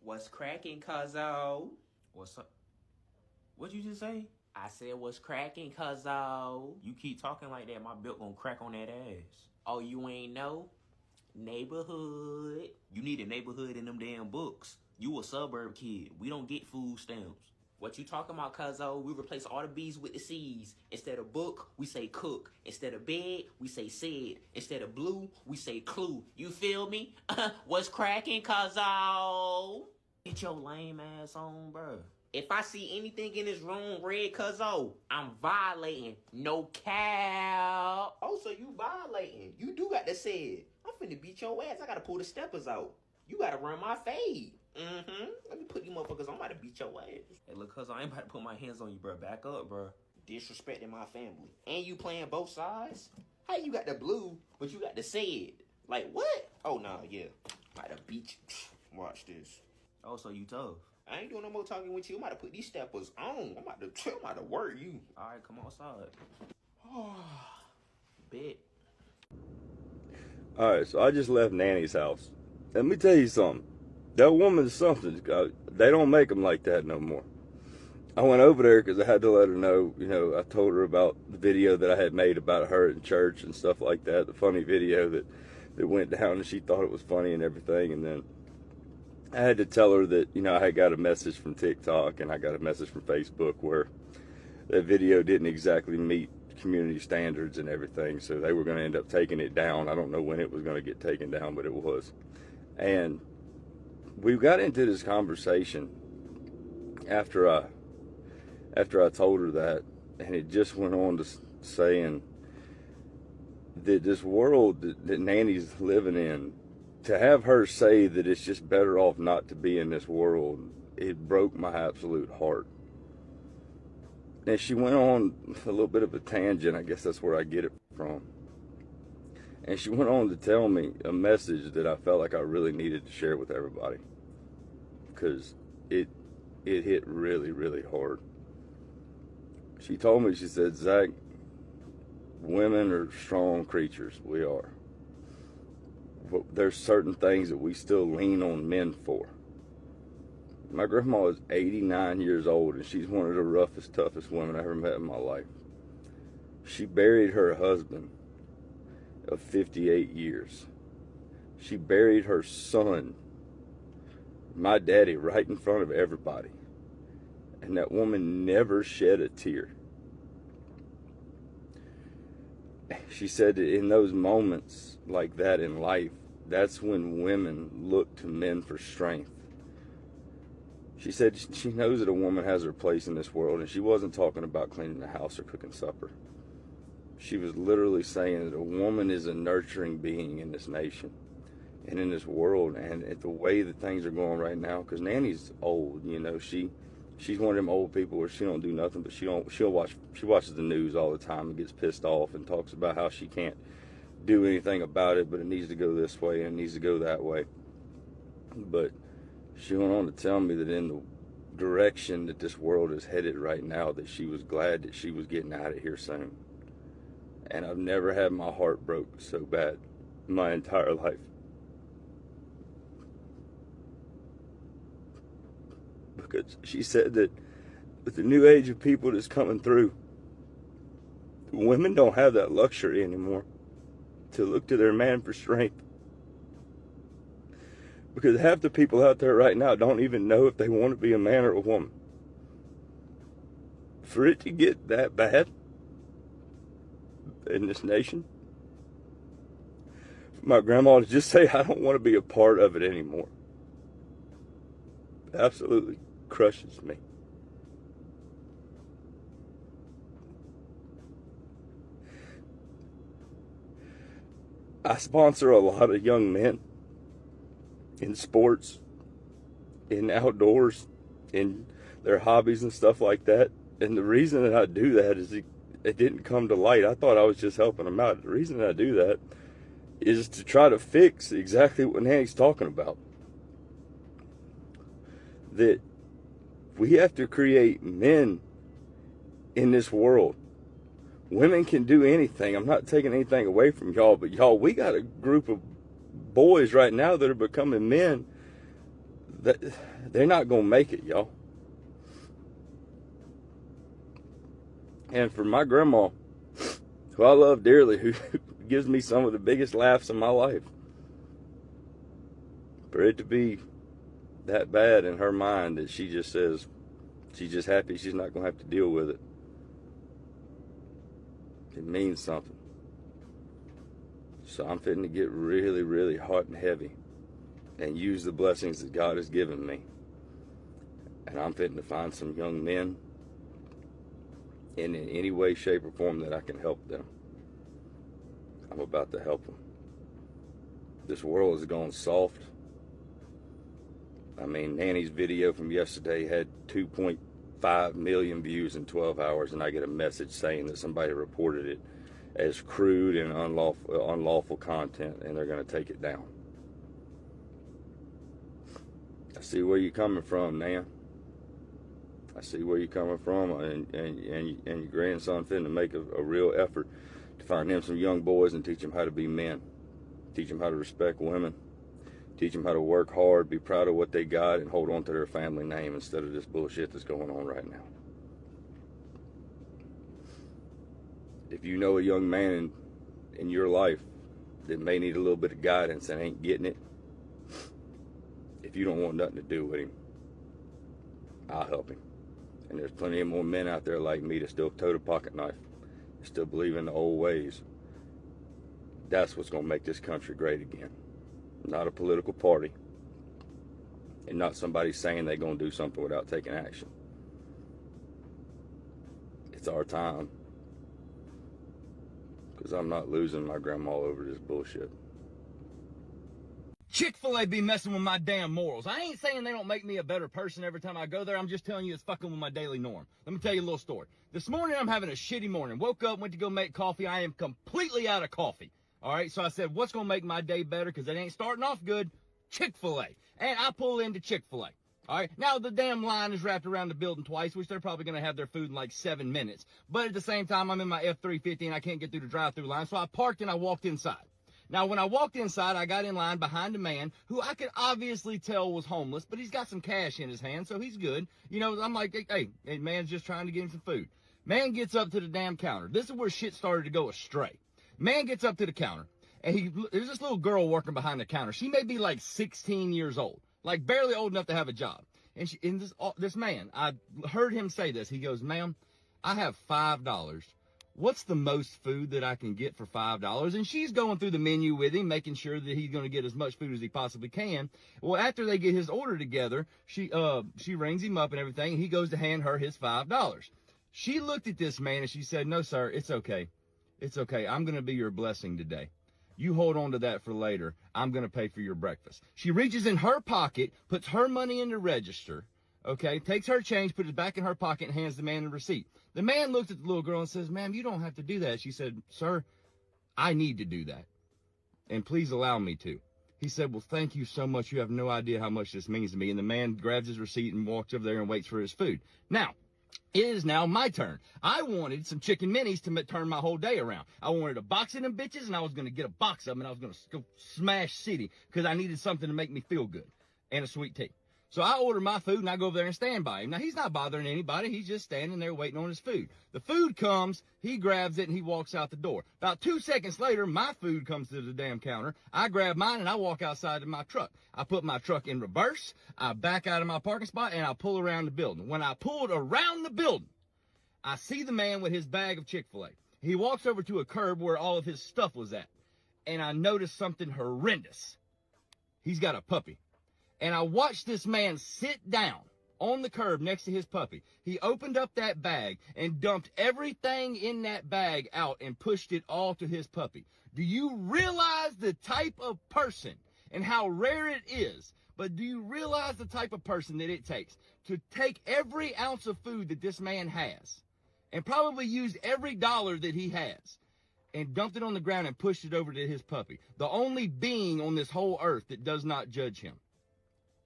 What's cracking, cuzzo? What's up? What'd you just say? I said, what's cracking, cuzzo? You keep talking like that, my belt gonna crack on that ass. Oh, you ain't know? Neighborhood. You need a neighborhood in them damn books. You a suburb kid. We don't get food stamps. What you talking about, cuzzo? We replace all the B's with the C's. Instead of book, we say cook. Instead of bed, we say said. Instead of blue, we say clue. You feel me? What's cracking, cuzzo? Get your lame ass on, bro. If I see anything in this room red, cuzzo, I'm violating. No cap. Oh, so you violating. You do got to say it. I'm finna beat your ass. I gotta pull the steppers out. You gotta run my fade. Let me put these motherfuckers on. I'm about to beat your ass. Hey, look, cuz I ain't about to put my hands on you, bro. Back up, bro. Disrespecting my family. And you playing both sides? How you got the blue, but you got the said? Like, what? Oh, nah, yeah. I'm about to beat you. Watch this. Oh, so you tough. I ain't doing no more talking with you. I'm about to put these steppers on. I'm about to work you. All right, come outside. Bet. All right, so I just left Nanny's house. Let me tell you something. That woman's something. They don't make them like that no more. I went over there because I had to let her know, I told her about the video that I had made about her in church and stuff like that, the funny video that went down, and she thought it was funny and everything. And then I had to tell her that, I had got a message from TikTok and I got a message from Facebook where that video didn't exactly meet community standards and everything, so they were going to end up taking it down. I don't know when it was going to get taken down, but it was. And we got into this conversation after I told her that, and it just went on to saying that this world that Nanny's living in, to have her say that it's just better off not to be in this world, it broke my absolute heart. And she went on a little bit of a tangent. I guess that's where I get it from. And she went on to tell me a message that I felt like I really needed to share with everybody, because it hit really, really hard. She told me, she said, "Zach, women are strong creatures. We are. But there's certain things that we still lean on men for." My grandma is 89 years old, and she's one of the roughest, toughest women I ever met in my life. She buried her husband of 58 years. She buried her son, my daddy, right in front of everybody. And that woman never shed a tear. She said that in those moments like that in life, that's when women look to men for strength. She said she knows that a woman has her place in this world, and she wasn't talking about cleaning the house or cooking supper. She was literally saying that a woman is a nurturing being in this nation and in this world, and at the way that things are going right now, because Nanny's old, she's one of them old people where she don't do nothing, but she watches the news all the time and gets pissed off and talks about how she can't do anything about it, but it needs to go this way and it needs to go that way. But she went on to tell me that in the direction that this world is headed right now, that she was glad that she was getting out of here soon. And I've never had my heart broke so bad in my entire life. Because she said that with the new age of people that's coming through, women don't have that luxury anymore to look to their man for strength. Because half the people out there right now don't even know if they want to be a man or a woman. For it to get that bad in this nation, for my grandma to just say, "I don't want to be a part of it anymore," absolutely crushes me. I sponsor a lot of young men in sports, in outdoors, in their hobbies and stuff like that. And the reason that I do that is it didn't come to light. I thought I was just helping them out. The reason that I do that is to try to fix exactly what Nanny's talking about. That we have to create men in this world. Women can do anything. I'm not taking anything away from y'all, but y'all, we got a group of boys right now that are becoming men they're not going to make it, y'all. And for my grandma, who I love dearly, who gives me some of the biggest laughs in my life, for it to be that bad in her mind that she just says she's just happy she's not going to have to deal with it, it means something. So I'm fitting to get really, really hot and heavy and use the blessings that God has given me. And I'm fitting to find some young men in any way, shape, or form that I can help them. I'm about to help them. This world has gone soft. I mean, Nanny's video from yesterday had 2.5 million views in 12 hours, and I get a message saying that somebody reported it as crude and unlawful content, and they're going to take it down. I see where you're coming from, Nan. I see where you're coming from, and your grandson finna make a real effort to find him some young boys and teach them how to be men, teach them how to respect women, teach them how to work hard, be proud of what they got, and hold on to their family name instead of this bullshit that's going on right now. If you know a young man in your life that may need a little bit of guidance and ain't getting it, if you don't want nothing to do with him, I'll help him. And there's plenty of more men out there like me that still tote a pocket knife, that still believe in the old ways. That's what's going to make this country great again. Not a political party, and not somebody saying they're going to do something without taking action. It's our time, because I'm not losing my grandma over this bullshit. Chick-fil-A be messing with my damn morals. I ain't saying they don't make me a better person every time I go there. I'm just telling you it's fucking with my daily norm. Let me tell you a little story. This morning I'm having a shitty morning. Woke up, went to go make coffee. I am completely out of coffee. All right, so I said, what's going to make my day better? Because it ain't starting off good. Chick-fil-A. And I pull into Chick-fil-A. All right, now the damn line is wrapped around the building twice, which they're probably going to have their food in like 7 minutes. But at the same time, I'm in my F-350 and I can't get through the drive-through line. So I parked and I walked inside. Now, when I walked inside, I got in line behind a man who I could obviously tell was homeless, but he's got some cash in his hand, so he's good. You know, I'm like, hey, man's just trying to get him some food. Man gets up to the damn counter. This is where shit started to go astray. Man gets up to the counter, and there's this little girl working behind the counter. She may be like 16 years old, like barely old enough to have a job. And this man, I heard him say this. He goes, ma'am, I have $5. What's the most food that I can get for $5? And she's going through the menu with him, making sure that he's going to get as much food as he possibly can. Well, after they get his order together, she rings him up and everything, and he goes to hand her his $5. She looked at this man and she said, no, sir, it's okay. It's okay. I'm going to be your blessing today. You hold on to that for later. I'm going to pay for your breakfast. She reaches in her pocket, puts her money in the register, okay, takes her change, puts it back in her pocket, and hands the man the receipt. The man looked at the little girl and says, ma'am, you don't have to do that. She said, sir, I need to do that, and please allow me to. He said, well, thank you so much. You have no idea how much this means to me. And the man grabs his receipt and walks over there and waits for his food. Now, it is now my turn. I wanted some chicken minis to turn my whole day around. I wanted a box of them bitches, and I was going to get a box of them, and I was going to go smash city because I needed something to make me feel good and a sweet tea. So I order my food, and I go over there and stand by him. Now, he's not bothering anybody. He's just standing there waiting on his food. The food comes, he grabs it, and he walks out the door. About 2 seconds later, my food comes to the damn counter. I grab mine, and I walk outside of my truck. I put my truck in reverse. I back out of my parking spot, and I pull around the building. When I pulled around the building, I see the man with his bag of Chick-fil-A. He walks over to a curb where all of his stuff was at, and I noticed something horrendous. He's got a puppy. And I watched this man sit down on the curb next to his puppy. He opened up that bag and dumped everything in that bag out and pushed it all to his puppy. Do you realize the type of person, and how rare it is, but do you realize the type of person that it takes to take every ounce of food that this man has and probably used every dollar that he has and dumped it on the ground and pushed it over to his puppy? The only being on this whole earth that does not judge him.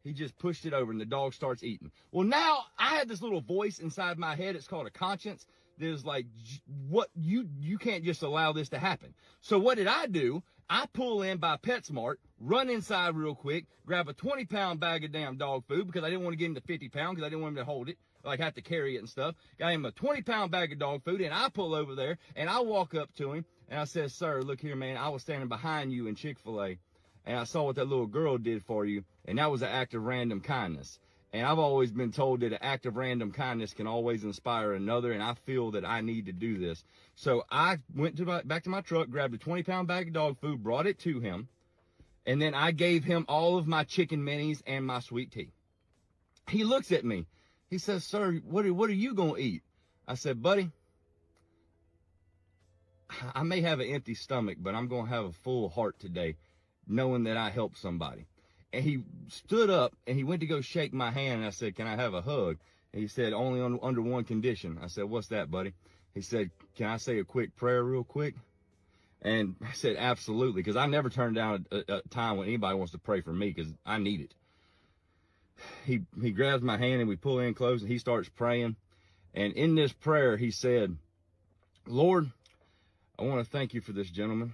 He just pushed it over, and the dog starts eating. Well, now I had this little voice inside my head. It's called a conscience. That is like, what, you can't just allow this to happen. So what did I do? I pull in by PetSmart, run inside real quick, grab a 20-pound bag of damn dog food because I didn't want to get him to 50 pounds because I didn't want him to hold it, like have to carry it and stuff. Got him a 20-pound bag of dog food, and I pull over there, and I walk up to him, and I said, sir, look here, man, I was standing behind you in Chick-fil-A, and I saw what that little girl did for you, and that was an act of random kindness. And I've always been told that an act of random kindness can always inspire another, and I feel that I need to do this. So I went back to my truck, grabbed a 20-pound bag of dog food, brought it to him, and then I gave him all of my chicken minis and my sweet tea. He looks at me. He says, sir, what are you going to eat? I said, buddy, I may have an empty stomach, but I'm going to have a full heart today, knowing that I helped somebody. And he stood up, and he went to go shake my hand, and I said, can I have a hug? And he said, only under one condition. I said, what's that, buddy? He said, can I say a quick prayer real quick? And I said, absolutely, because I never turn down a time when anybody wants to pray for me, because I need it. He grabs my hand, and we pull in close, and he starts praying. And in this prayer, he said, Lord, I want to thank you for this gentleman.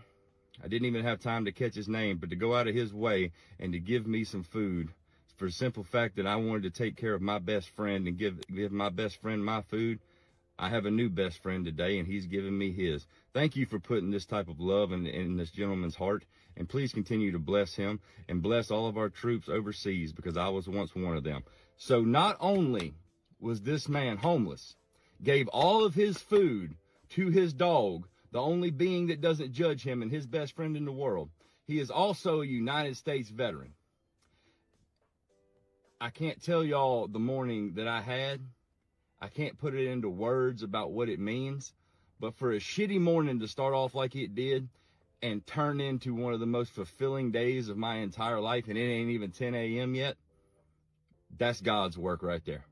I didn't even have time to catch his name, but to go out of his way and to give me some food for the simple fact that I wanted to take care of my best friend and give my best friend my food. I have a new best friend today, and he's giving me his. Thank you for putting this type of love in this gentleman's heart, and please continue to bless him and bless all of our troops overseas, because I was once one of them. So not only was this man homeless, gave all of his food to his dog, the only being that doesn't judge him and his best friend in the world, he is also a United States veteran. I can't tell y'all the morning that I had. I can't put it into words about what it means, but for a shitty morning to start off like it did and turn into one of the most fulfilling days of my entire life, and it ain't even 10 a.m. yet, that's God's work right there.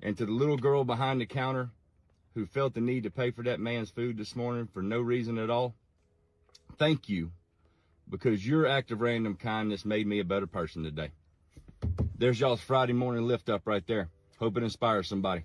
And to the little girl behind the counter who felt the need to pay for that man's food this morning for no reason at all, thank you, because your act of random kindness made me a better person today. There's y'all's Friday morning lift up right there. Hope it inspires somebody.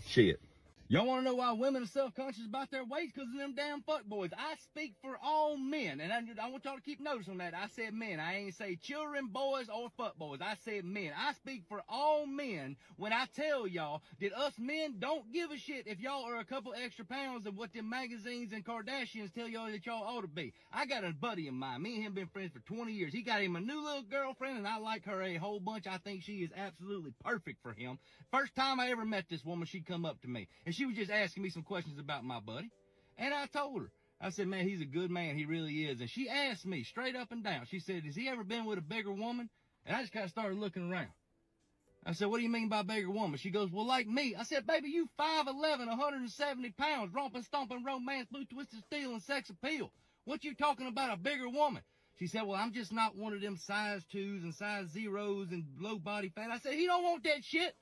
Shit. Y'all want to know why women are self-conscious about their weight? Because of them damn fuckboys. I speak for all men, and I want y'all to keep notice on that. I said men. I ain't say children, boys, or fuckboys. I said men. I speak for all men when I tell y'all that us men don't give a shit if y'all are a couple extra pounds of what them magazines and Kardashians tell y'all that y'all ought to be. I got a buddy of mine. Me and him been friends for 20 years. He got him a new little girlfriend, and I like her a whole bunch. I think she is absolutely perfect for him. First time I ever met this woman, she come up to me, and she was just asking me some questions about my buddy. And I told her, I said, man, he's a good man. He really is. And she asked me straight up and down. She said, has he ever been with a bigger woman? And I just kind of started looking around. I said, what do you mean by bigger woman? She goes, well, like me. I said, baby, you 5'11", 170 pounds, romping, stomping, romance, blue, twisted steel, and sex appeal. What you talking about a bigger woman? She said, well, I'm just not one of them size 2s and size 0s and low body fat. I said, he don't want that shit.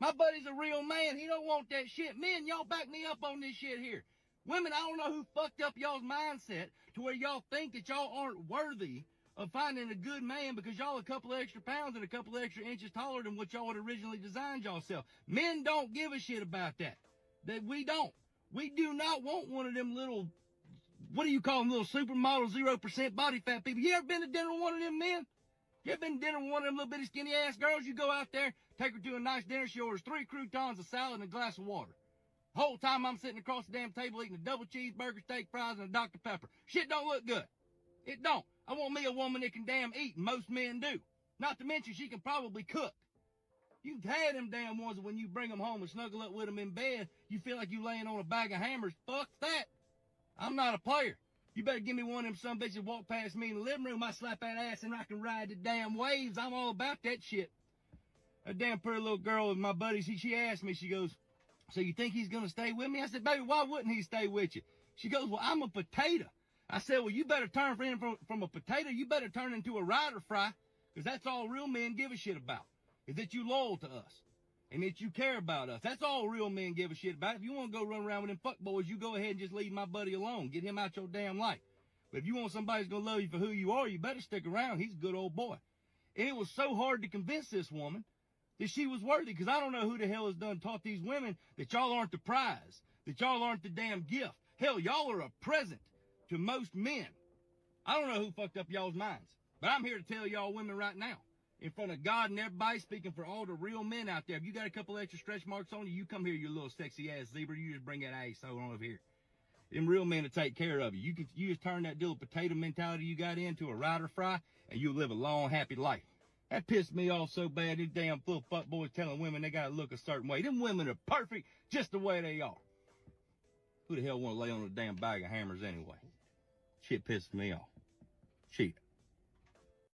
My buddy's a real man. He don't want that shit. Men, y'all back me up on this shit here. Women, I don't know who fucked up y'all's mindset to where y'all think that y'all aren't worthy of finding a good man because y'all a couple of extra pounds and a couple of extra inches taller than what y'all had originally designed y'allself. Men don't give a shit about that. We don't. We do not want one of them little, what do you call them, little supermodel 0% body fat people. You ever been to dinner with one of them men? You ever been to dinner with one of them little bitty skinny ass girls? You go out there, take her to a nice dinner, she orders 3 croutons, a salad, and a glass of water. The whole time I'm sitting across the damn table eating a double cheeseburger, steak fries, and a Dr. Pepper. Shit don't look good. It don't. I want me a woman that can damn eat, and most men do. Not to mention she can probably cook. You've had them damn ones when you bring them home and snuggle up with them in bed, you feel like you laying on a bag of hammers. Fuck that. I'm not a player. You better give me one of them some bitches walk past me in the living room, I slap that ass and I can ride the damn waves. I'm all about that shit. A damn pretty little girl with my buddies, she asked me, she goes, so you think he's going to stay with me? I said, baby, why wouldn't he stay with you? She goes, well, I'm a potato. I said, well, you better turn from a potato, you better turn into a rider fry, because that's all real men give a shit about, is that you loyal to us. And that you care about us. That's all real men give a shit about. If you want to go run around with them fuckboys, you go ahead and just leave my buddy alone. Get him out your damn life. But if you want somebody who's going to love you for who you are, you better stick around. He's a good old boy. And it was so hard to convince this woman that she was worthy, because I don't know who the hell has done taught these women that y'all aren't the prize, that y'all aren't the damn gift. Hell, y'all are a present to most men. I don't know who fucked up y'all's minds. But I'm here to tell y'all women right now, in front of God and everybody, speaking for all the real men out there, if you got a couple extra stretch marks on you, you come here, you little sexy ass zebra, you just bring that asshole on over here. Them real men will take care of you. You just turn that little potato mentality you got into a rider fry, and you'll live a long, happy life. That pissed me off so bad, these damn little fuckboys telling women they gotta look a certain way. Them women are perfect just the way they are. Who the hell wanna lay on a damn bag of hammers anyway? Shit pisses me off. Shit.